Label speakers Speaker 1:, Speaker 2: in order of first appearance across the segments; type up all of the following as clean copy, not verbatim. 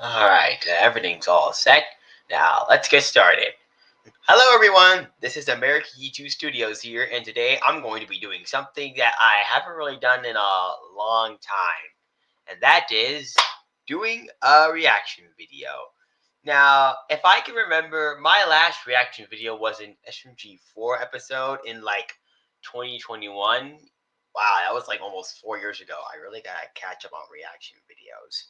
Speaker 1: All right, everything's all set. Now let's get started. Hello, everyone. This is American E2 Studios here, and today I'm going to be doing something that I haven't really done in a long time, and that is doing a reaction video. Now, if I can remember, my last reaction video was an SMG4 episode in like 2021. Wow, that was like almost 4 years ago. I really gotta catch up on reaction videos.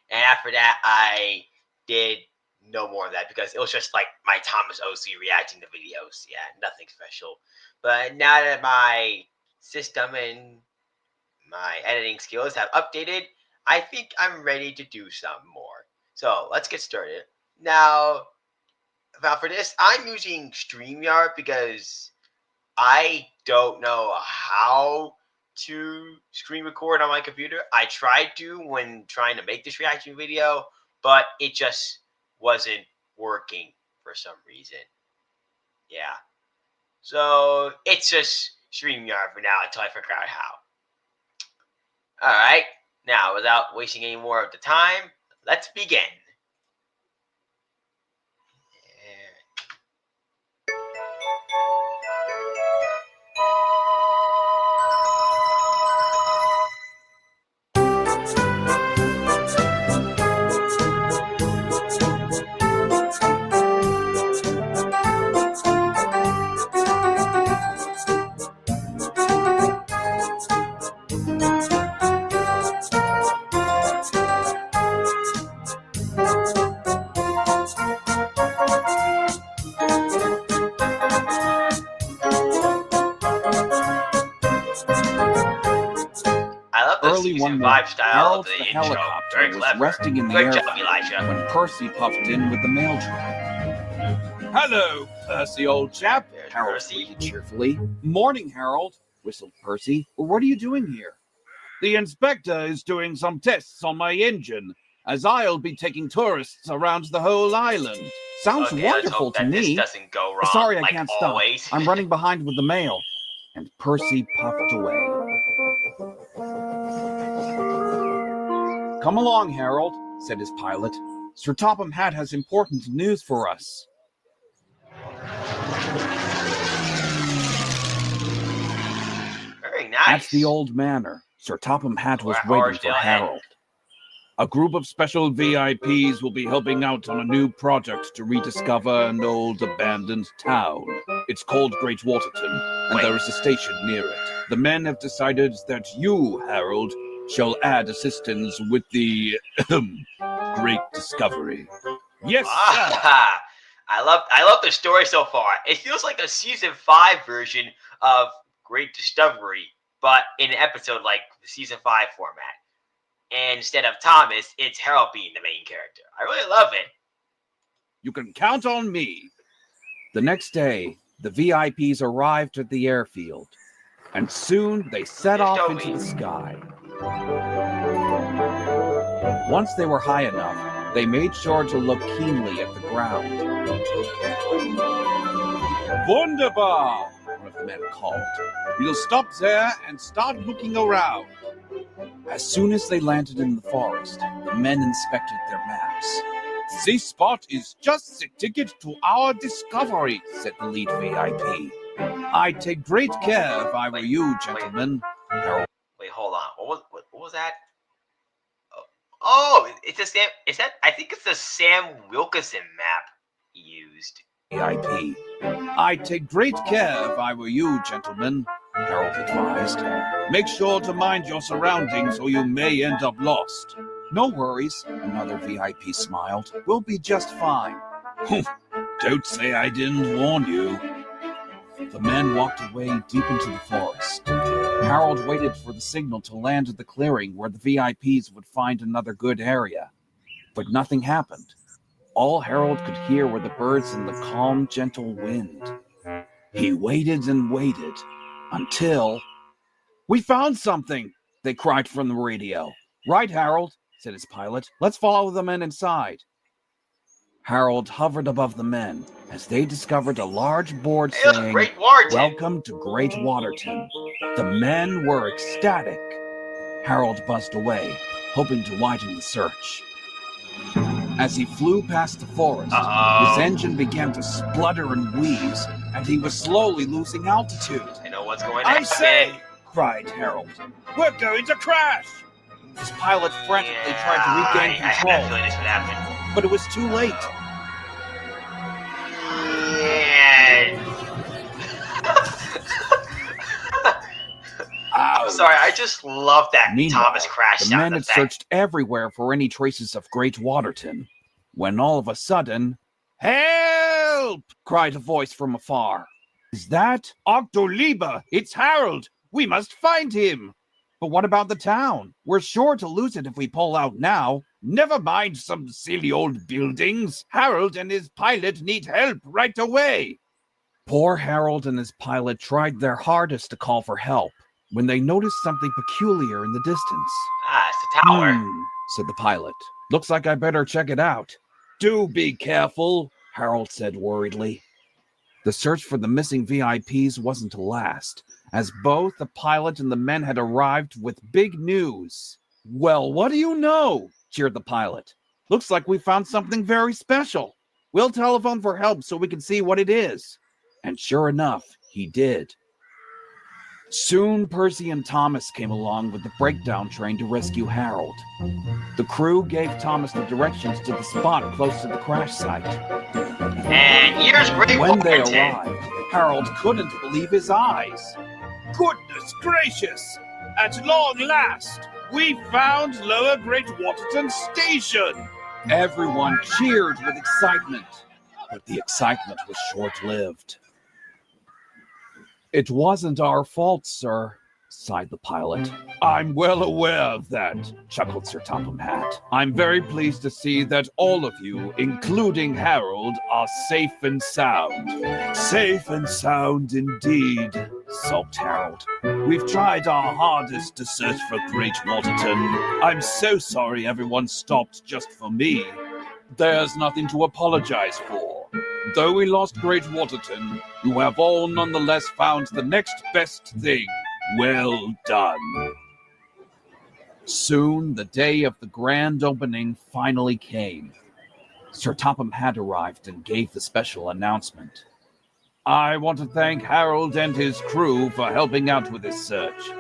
Speaker 1: And after that, I did no more of that because it was just like my Thomas OC reacting to videos. Yeah, nothing special. But now that my system and my editing skills have updated, I think I'm ready to do some more. So let's get started. Now, for this, I'm using StreamYard because I don't know how to screen record on my computer. I tried to when trying to make this reaction video, but it just wasn't working for some reason. Yeah. So it's just StreamYard for now until I figure out how. Alright. Now, without wasting any more of the time, let's begin. I love the
Speaker 2: Early
Speaker 1: season
Speaker 2: one
Speaker 1: 5
Speaker 2: morning,
Speaker 1: style of
Speaker 2: Harold
Speaker 1: the
Speaker 2: the
Speaker 1: intro.
Speaker 2: helicopter
Speaker 1: Very
Speaker 2: was
Speaker 1: clever.
Speaker 2: resting in the
Speaker 1: Great job,
Speaker 2: airfield
Speaker 1: Elijah.
Speaker 2: when Percy puffed in with the mail truck. "Hello, Percy, old chap,"
Speaker 1: There's
Speaker 2: Harold
Speaker 1: Percy.
Speaker 2: greeted cheerfully. "Morning, Harold," whistled Percy. "What are you doing here?" "The inspector is doing some tests on my engine, as I'll be taking tourists around the whole island." "Sounds
Speaker 1: Okay, let's
Speaker 2: wonderful
Speaker 1: hope
Speaker 2: to
Speaker 1: that this
Speaker 2: me.
Speaker 1: doesn't go wrong.
Speaker 2: Sorry I
Speaker 1: like
Speaker 2: can't
Speaker 1: always.
Speaker 2: stop. I'm running behind with the mail." And Percy puffed away. "Come along, Harold," said his pilot. "Sir Topham Hatt has important news for us."
Speaker 1: Very nice.
Speaker 2: At the old manor, Sir Topham Hatt was
Speaker 1: Or
Speaker 2: waiting for
Speaker 1: Harsdale Head.
Speaker 2: Harold. "A group of special VIPs will be helping out on a new project to rediscover an old abandoned town. It's called Great Waterton, and there is a station near it. The men have decided that you, Harold, shall add assistance with the Great Discovery." "Yes, sir."
Speaker 1: Ah, I love the story so far. It feels like a season 5 version of Great Discovery, but in an episode like the season 5 format. And instead of Thomas, it's Harold being the main character. I really love it.
Speaker 2: "You can count on me." The next day, the VIPs arrived at the airfield, and soon they set
Speaker 1: Just
Speaker 2: off
Speaker 1: Toby.
Speaker 2: into the sky. Once they were high enough, they made sure to look keenly at the ground. "Wunderbar," one of the men called. "We'll stop there and start looking around." As soon as they landed in the forest, the men inspected their maps. "This spot is just the ticket to our discovery," said the lead VIP. "I'd take great care if I were you, gentlemen." Harold.
Speaker 1: Wait, hold on. What was that? Oh, it's a Sam. Is that? I think it's the Sam Wilkinson map he used.
Speaker 2: VIP. "I'd take great care if I were you, gentlemen," Harold advised. "Make sure to mind your surroundings or you may end up lost." "No worries," another VIP smiled. "We'll be just fine." "Don't say I didn't warn you." The men walked away deep into the forest. Harold waited for the signal to land at the clearing where the VIPs would find another good area. But nothing happened. All Harold could hear were the birds and the calm, gentle wind. He waited and waited until... "We found something!" they cried from the radio. "Right, Harold," said his pilot. "Let's follow the men inside." Harold hovered above the men as they discovered a large board
Speaker 1: Hey, look,
Speaker 2: saying,
Speaker 1: Great Waterton.
Speaker 2: "Welcome to Great Waterton." The men were ecstatic. Harold buzzed away, hoping to widen the search. As he flew past the forest, his engine began to splutter and wheeze, and he was slowly losing altitude.
Speaker 1: I know what's going to
Speaker 2: I
Speaker 1: happen.
Speaker 2: say, cried Harold, we're going to crash! His pilot frantically tried to regain
Speaker 1: I had a
Speaker 2: control,
Speaker 1: feeling this would happen.
Speaker 2: but it was too late.
Speaker 1: I'm sorry, I just love that
Speaker 2: Meanwhile,
Speaker 1: Thomas crash
Speaker 2: the
Speaker 1: sound
Speaker 2: men had
Speaker 1: effect.
Speaker 2: searched everywhere for any traces of Great Waterton, when all of a sudden, "Help!" cried a voice from afar. "Is that Octoliba? It's Harold! We must find him!" "But what about the town? We're sure to lose it if we pull out now." "Never mind some silly old buildings. Harold and his pilot need help right away." Poor Harold and his pilot tried their hardest to call for help when they noticed something peculiar in the distance.
Speaker 1: It's the tower.
Speaker 2: Said the pilot. "Looks like I better check it out." "Do be careful," Harold said worriedly. The search for the missing VIPs wasn't to last, as both the pilot and the men had arrived with big news. "Well, what do you know?" cheered the pilot. "Looks like we found something very special. We'll telephone for help so we can see what it is." And sure enough, he did. Soon, Percy and Thomas came along with the breakdown train to rescue Harold. The crew gave Thomas the directions to the spot close to the crash site.
Speaker 1: And here's Great
Speaker 2: When they
Speaker 1: Waterton.
Speaker 2: arrived, Harold couldn't believe his eyes. "Goodness gracious! At long last, we found Lower Great Waterton Station!" Everyone cheered with excitement, but the excitement was short-lived. "It wasn't our fault, sir," sighed the pilot. "I'm well aware of that," chuckled Sir Topham Hatt. "I'm very pleased to see that all of you, including Harold, are safe and sound." "Safe and sound indeed," sulked Harold. "We've tried our hardest to search for Great Waterton. I'm so sorry everyone stopped just for me." "There's nothing to apologize for. Though we lost Great Waterton, you have all nonetheless found the next best thing. Well done." Soon, the day of the grand opening finally came. Sir Topham Hatt arrived and gave the special announcement. "I want to thank Harold and his crew for helping out with this search.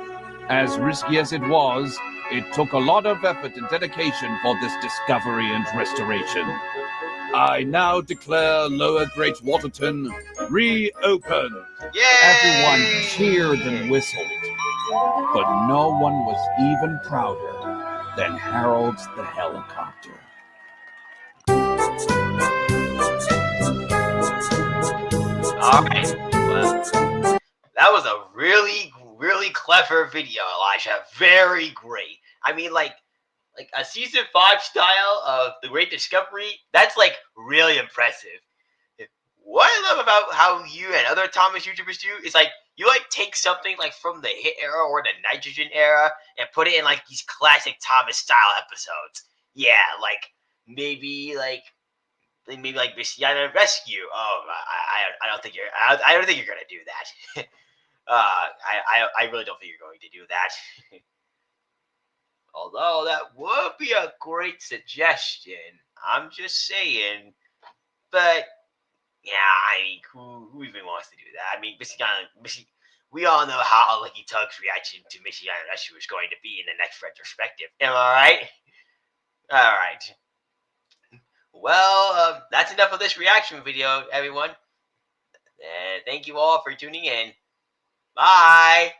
Speaker 2: As risky as it was, it took a lot of effort and dedication for this discovery and restoration. I now declare Lower Great Waterton reopened."
Speaker 1: Yay!
Speaker 2: Everyone cheered and whistled, but no one was even prouder than Harold the helicopter.
Speaker 1: Alright, well, that was a really, really clever video, Elijah. Very great. I mean, like a season 5 style of The Great Discovery, that's like really impressive. What I love about how you and other Thomas YouTubers do is like you like take something like from the Hit era or the Nitrogen era and put it in like these classic Thomas style episodes. Yeah, like maybe like Missy Island Rescue. Oh, I don't think you're I don't think you're gonna do that. I really don't think you're going to do that. Although that would be a great suggestion. I'm just saying. But yeah, I mean, who even wants to do that? I mean, we all know how Lucky Tug's reaction to Missy Island Rescue is going to be in the next retrospective. Am I right? All right. Well, that's enough of this reaction video, everyone. Thank you all for tuning in. Bye.